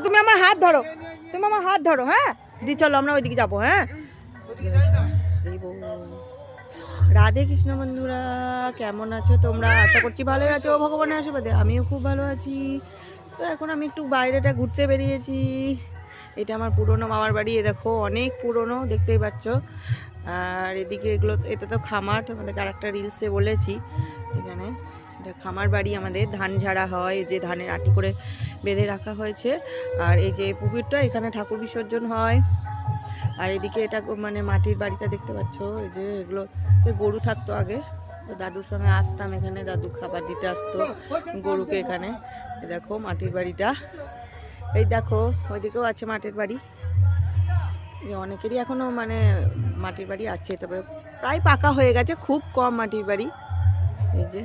তুমি আমার হাত ধরো, তুমি আমার হাত ধরো। হ্যাঁ দি চলো আমরা ওইদিকে যাবো। হ্যাঁ রাধে কৃষ্ণ বন্ধুরা, কেমন আছো তোমরা? আশা করছি ভালোই আছো ভগবানের আশীর্বাদে। আমিও খুব ভালো আছি। তো এখন আমি একটু বাইরেটা ঘুরতে বেরিয়েছি। এটা আমার পুরনো মামার বাড়ি, এ দেখো অনেক পুরনো, দেখতেই পাচ্ছ। আর এদিকে এগুলো, এটা তো খামার, তোমাদেরকে আর একটা রিলসে বলেছি। এখানে এটা খামার বাড়ি আমাদের, ধান ঝাড়া হয়, যে ধানের আটি করে বেঁধে রাখা হয়েছে। আর এই যে পুকুরটা, এখানে ঠাকুর বিসর্জন হয়। আর এদিকে এটা মানে মাটির বাড়িটা দেখতে পাচ্ছ। এই যে এগুলো গরু থাকতো আগে, তো দাদুর সঙ্গে আসতাম এখানে, দাদু খাবার দিতে আসতো গরুকে এখানে। দেখো মাটির বাড়িটা, এই দেখো ওইদিকেও আছে মাটির বাড়ি। অনেকেরই এখনো মানে মাটির বাড়ি আছে, তবে প্রায় পাকা হয়ে গেছে, খুব কম মাটির বাড়ি। এই যে